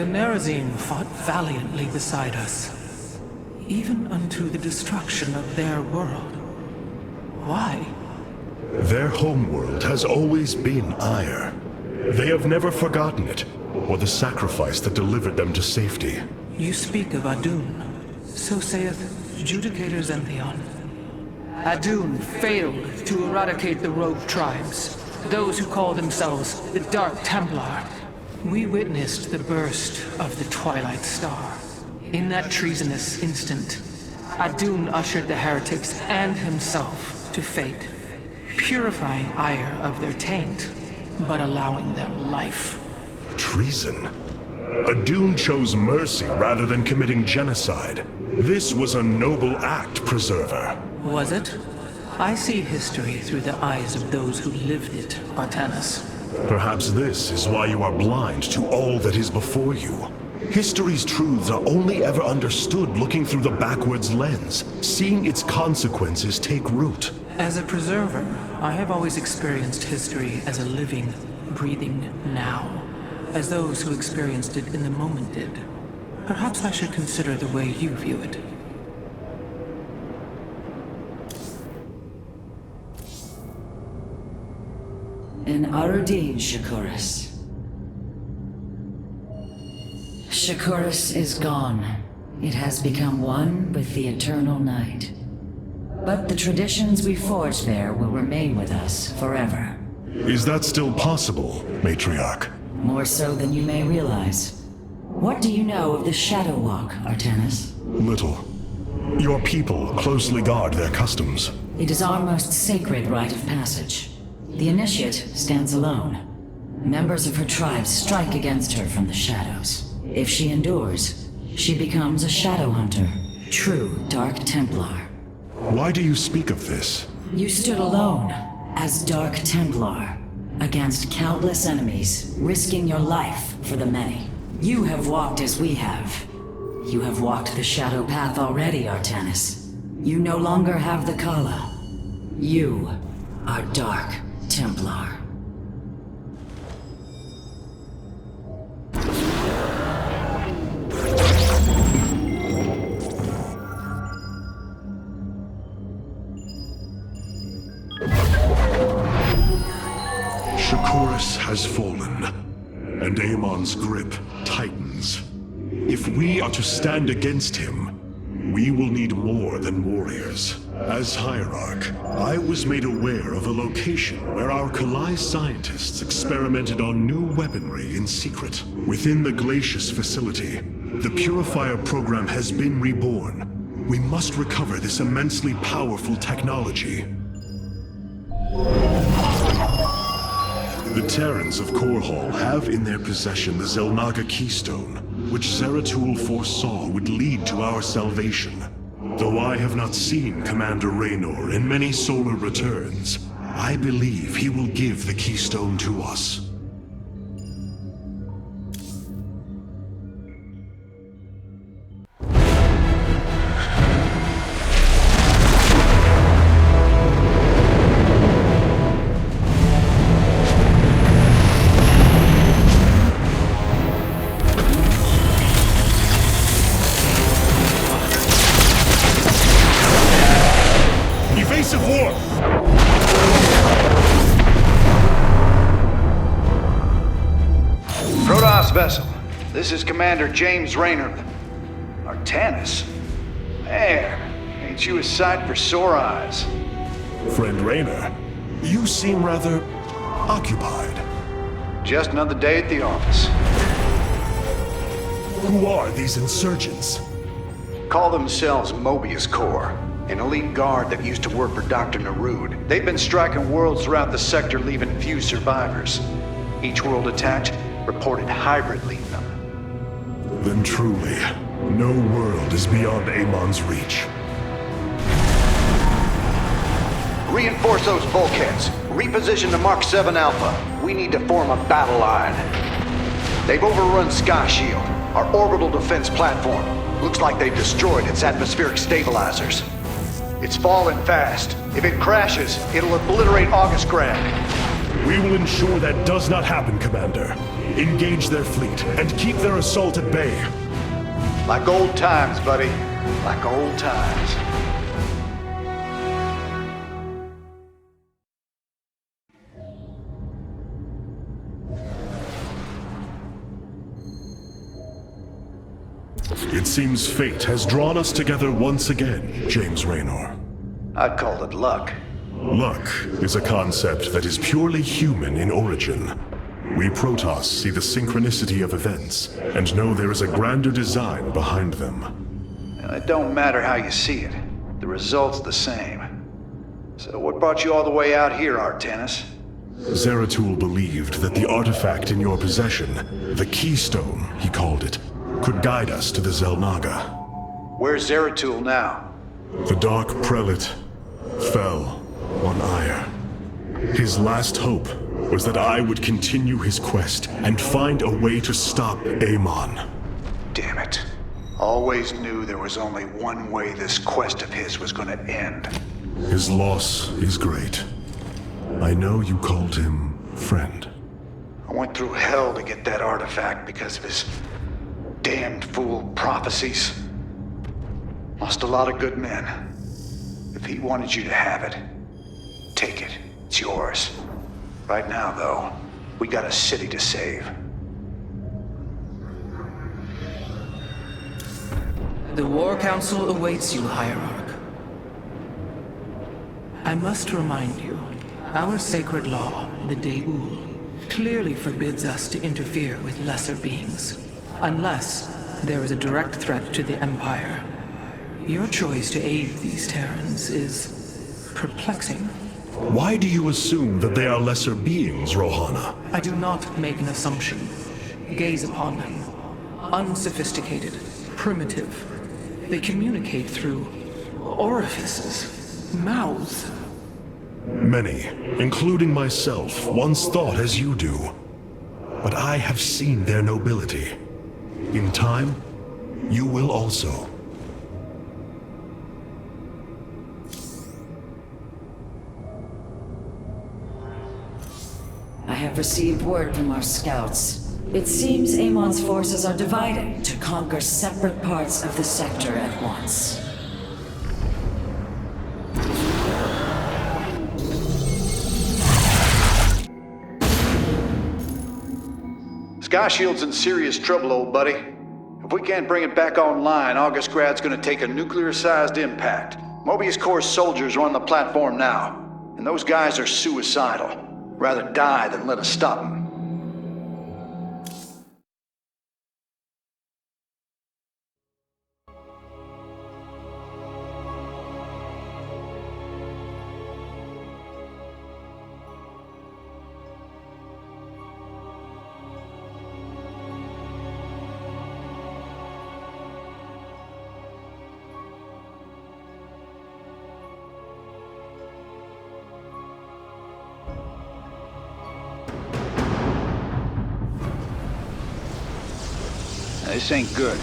The Nerazine fought valiantly beside us, even unto the destruction of their world. Why? Their homeworld has always been Ire. They have never forgotten it, or the sacrifice that delivered them to safety. You speak of Adun. So saith Judicator Zentheon. Adun failed to eradicate the rogue tribes, those who call themselves the Dark Templar. We witnessed the burst of the Twilight Star. In that treasonous instant, Adun ushered the heretics and himself to fate, purifying Ire of their taint, but allowing them life. Treason? Adun chose mercy rather than committing genocide. This was a noble act, Preserver. Was it? I see history through the eyes of those who lived it, Artanis. Perhaps this is why you are blind to all that is before you. History's truths are only ever understood looking through the backwards lens, seeing its consequences take root. As a preserver, I have always experienced history as a living, breathing now, as those who experienced it in the moment did. Perhaps I should consider the way you view it. An Arudin, Shakuras. Shakuras is gone. It has become one with the eternal night. But the traditions we forged there will remain with us forever. Is that still possible, Matriarch? More so than you may realize. What do you know of the Shadow Walk, Artanis? Little. Your people closely guard their customs. It is our most sacred rite of passage. The Initiate stands alone. Members of her tribe strike against her from the shadows. If she endures, she becomes a Shadow Hunter, true Dark Templar. Why do you speak of this? You stood alone, as Dark Templar, against countless enemies, risking your life for the many. You have walked as we have. You have walked the Shadow Path already, Artanis. You no longer have the Kala. You are Dark Templar. Shakuras has fallen, and Amon's grip tightens. If we are to stand against him, we will need more than warriors. As Hierarch, I was made aware of a location where our Kalai scientists experimented on new weaponry in secret. Within the Glacius facility, the Purifier program has been reborn. We must recover this immensely powerful technology. The Terrans of Korhal have in their possession the Zelnaga Keystone, which Zeratul foresaw would lead to our salvation. Though I have not seen Commander Raynor in many solar returns, I believe he will give the Keystone to us. Vessel. This is Commander James Raynor. Artanis? Man, ain't you a sight for sore eyes? Friend Raynor, you seem rather occupied. Just another day at the office. Who are these insurgents? Call themselves Mobius Corps, an elite guard that used to work for Dr. Narud. They've been striking worlds throughout the sector, leaving few survivors. Each world attacked reported hybrid leaving them. Then truly, no world is beyond Amon's reach. Reinforce those bulkheads. Reposition the Mark 7 Alpha. We need to form a battle line. They've overrun Sky Shield, our orbital defense platform. Looks like they've destroyed its atmospheric stabilizers. It's falling fast. If it crashes, it'll obliterate August Grand. We will ensure that does not happen, Commander. Engage their fleet and keep their assault at bay. Like old times, buddy. Like old times. It seems fate has drawn us together once again, James Raynor. I'd call it luck. Luck is a concept that is purely human in origin. We Protoss see the synchronicity of events and know there is a grander design behind them. It don't matter how you see it. The result's the same. So what brought you all the way out here, Artanis? Zeratul believed that the artifact in your possession, the Keystone, he called it, could guide us to the Xel'Naga. Where's Zeratul now? The Dark Prelate fell on Ire. His last hope was that I would continue his quest and find a way to stop Amon. Damn it. Always knew there was only one way this quest of his was gonna end. His loss is great. I know you called him friend. I went through hell to get that artifact because of his damned fool prophecies. Lost a lot of good men. If he wanted you to have it, take it. It's yours. Right now, though, we got a city to save. The War Council awaits you, Hierarch. I must remind you, our sacred law, the Deul, clearly forbids us to interfere with lesser beings, unless there is a direct threat to the Empire. Your choice to aid these Terrans is perplexing. Why do you assume that they are lesser beings, Rohana? I do not make an assumption. Gaze upon them. Unsophisticated, primitive. They communicate through orifices, mouths. Many, including myself, once thought as you do. But I have seen their nobility. In time, you will also. I have received word from our scouts. It seems Amon's forces are divided to conquer separate parts of the sector at once. Sky Shield's in serious trouble, old buddy. If we can't bring it back online, Augustgrad's gonna take a nuclear-sized impact. Mobius Corps soldiers are on the platform now, and those guys are suicidal. Rather die than let us stop them. This ain't good.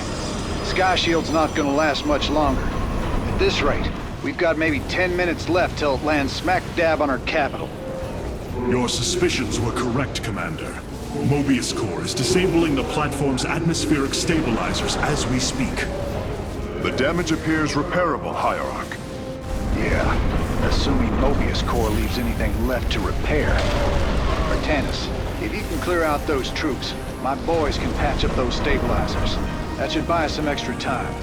Sky Shield's not gonna last much longer. At this rate, we've got maybe 10 minutes left till it lands smack dab on our capital. Your suspicions were correct, Commander. Mobius Corps is disabling the platform's atmospheric stabilizers as we speak. The damage appears repairable, Hierarch. Yeah, assuming Mobius Corps leaves anything left to repair. Artanis, if you can clear out those troops, my boys can patch up those stabilizers. That should buy us some extra time.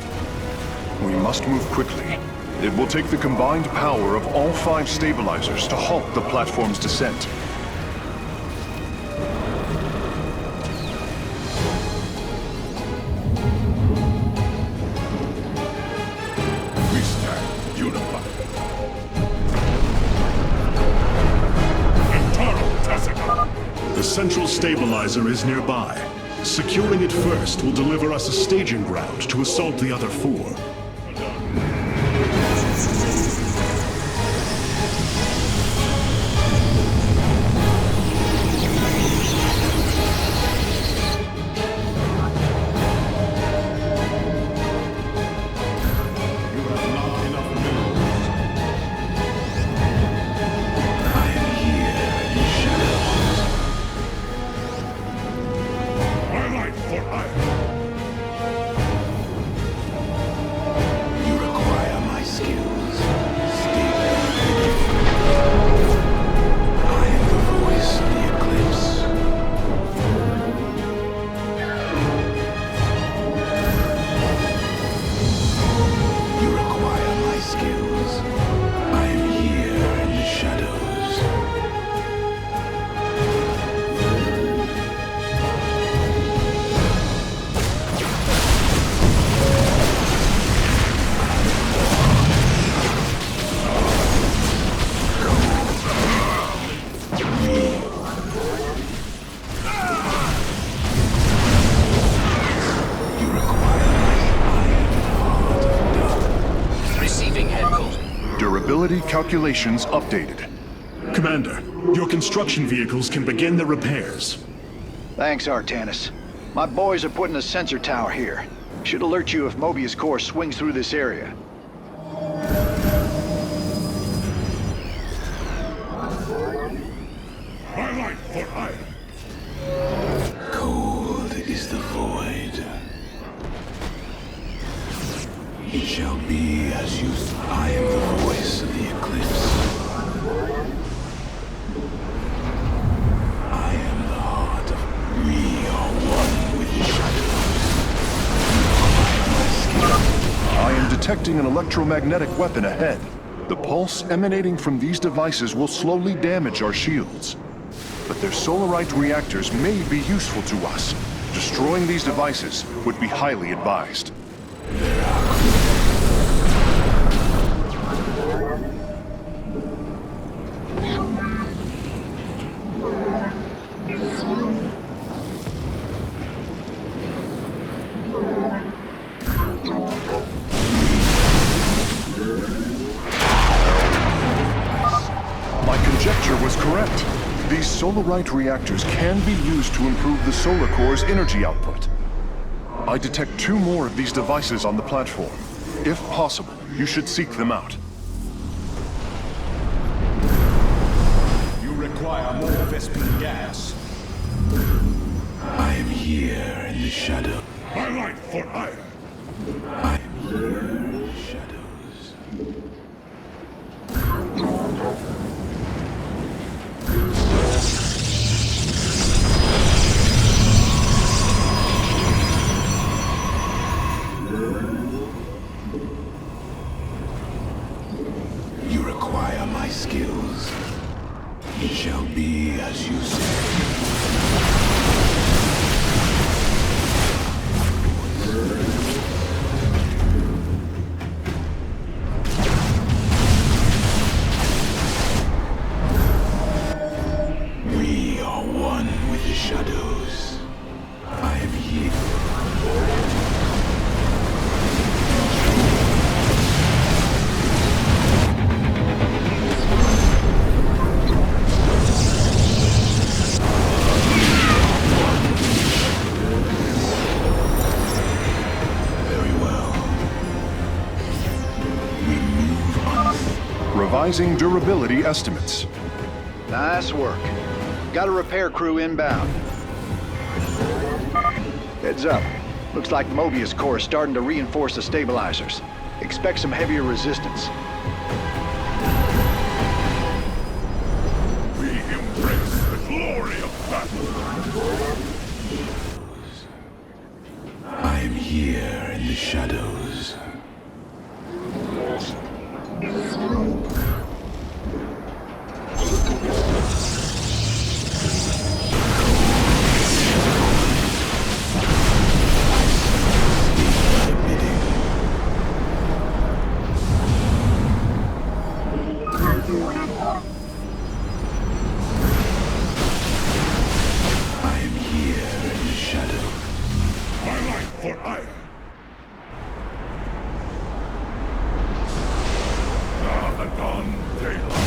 We must move quickly. It will take the combined power of all 5 stabilizers to halt the platform's descent. We stand unified. The central stabilizer is nearby. Securing it first will deliver us a staging ground to assault the other 4. Receiving head code. Durability calculations updated. Commander, your construction vehicles can begin the repairs. Thanks, Artanis. My boys are putting a sensor tower here. Should alert you if Mobius Core swings through this area. My life for hire. Cold is the void. It shall be as you... I am the voice of the eclipse. I am the heart of... We are one with the shadows. I am detecting an electromagnetic weapon ahead. The pulse emanating from these devices will slowly damage our shields. But their solarite reactors may be useful to us. Destroying these devices would be highly advised. My conjecture was correct. These solarite reactors can be used to improve the solar core's energy output. I detect 2 more of these devices on the platform. If possible, you should seek them out. You require more Vespene gas. I am here in the shadow. My life for hire. I am here in the shadows. You require my skills. It shall be as you say. We are one with the shadows. I am here. Revising durability estimates. Nice work. Got a repair crew inbound. Heads up. Looks like Mobius Core is starting to reinforce the stabilizers. Expect some heavier resistance. We embrace the glory of battle. I am here in the shadows. I am here in the shadows. My life for hire. Now the dawn daylight.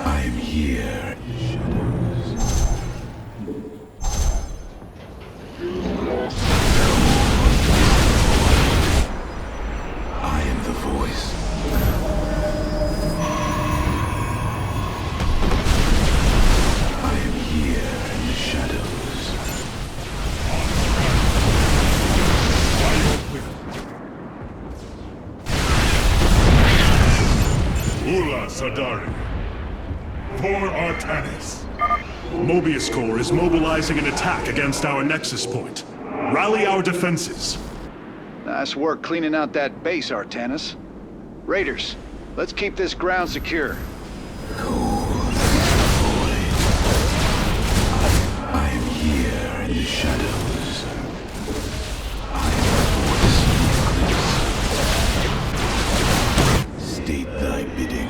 I am here in the shadows. I am the voice. I am here in the shadows. Ula Sadari. For Artanis. Mobius Core is mobilizing an attack against our nexus point. Rally our defenses. Nice work cleaning out that base, Artanis. Raiders, let's keep this ground secure. I am here in the shadows. I am the voice of the eclipse. State thy bidding.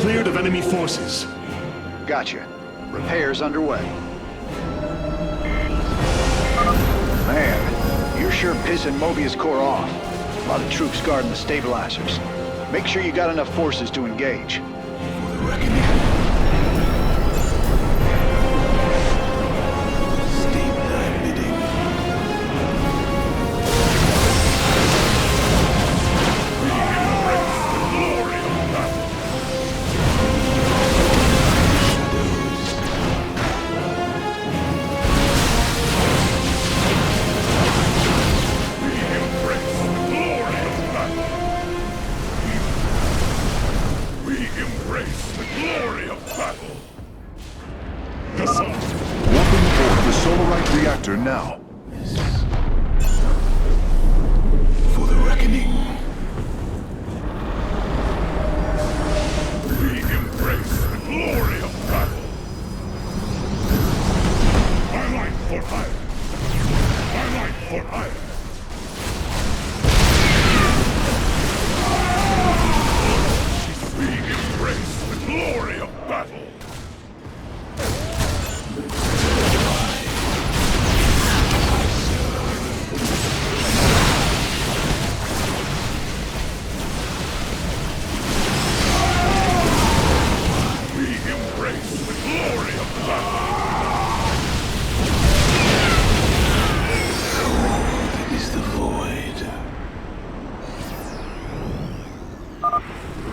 cleared of enemy forces. Gotcha. Repairs underway. Man, you're sure pissing Mobius Corps off. A lot of troops guarding the stabilizers. Make sure you got enough forces to engage. For the reckoning. State thy bidding. Warping aboard the Solarite reactor now. For the reckoning. We embrace the glory of battle. My light for hire. My light for hire. We embrace the glory of battle. We embrace the glory of battle. Is the void.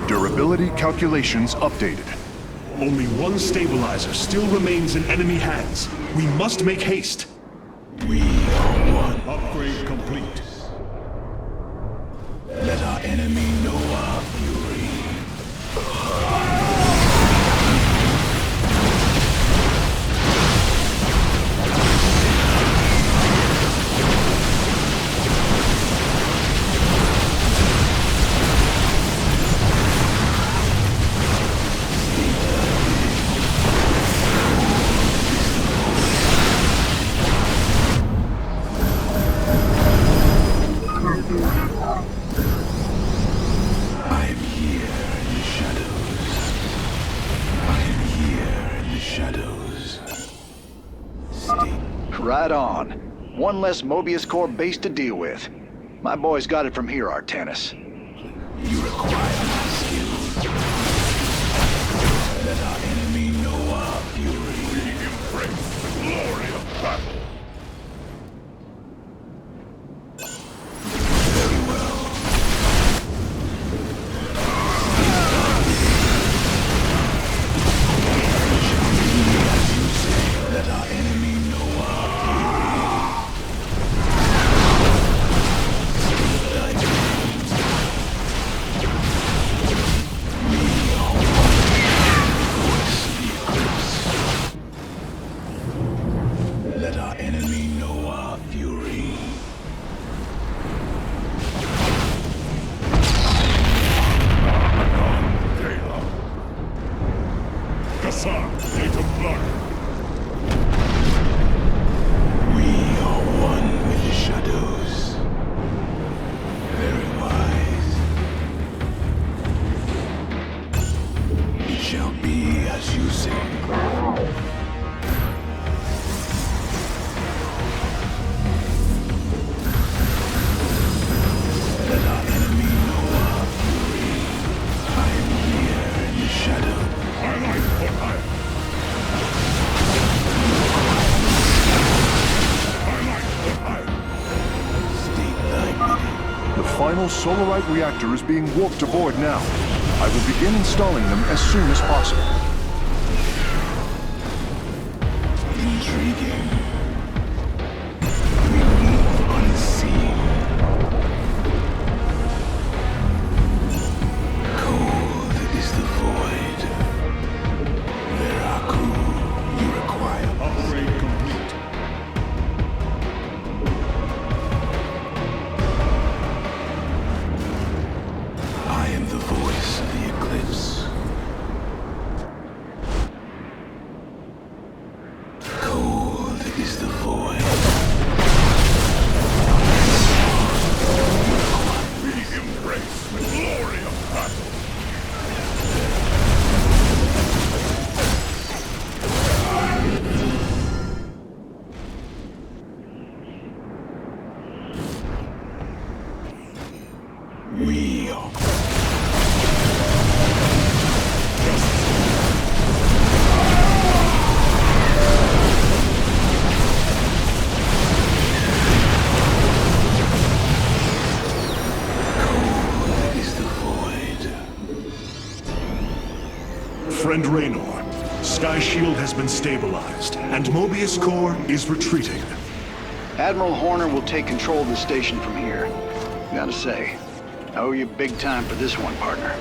Durability calculations updated. Only one stabilizer still remains in enemy hands. We must make haste. We are one. Upgrade complete. Let our enemy know our fury. I am here in the shadows. I am here in the shadows. Stay. Right on. One less Mobius Corps base to deal with. My boys got it from here, Artanis. You require my skills. Let our enemy know our fury. We embrace the glory of battle. Very well. Let our enemy know our Let our enemy know our fury. Kassan, Gate of Blood. We are one with the shadows. Very wise. It shall be as you say. Let our enemy know our fury. I am here in the shadow. My light for hire. My light for hire. State thy bidding. The final Solarite reactor is being warped aboard now. I will begin installing them as soon as possible. Intriguing. We move unseen. Cold is the void. Veraku, you require. Upgrade complete. I am the voice of the eclipse. Cold is the void. We embrace the glory of battle. and Raynor. Sky Shield has been stabilized, and Mobius Core is retreating. Admiral Horner will take control of the station from here. Gotta say, I owe you big time for this one, partner.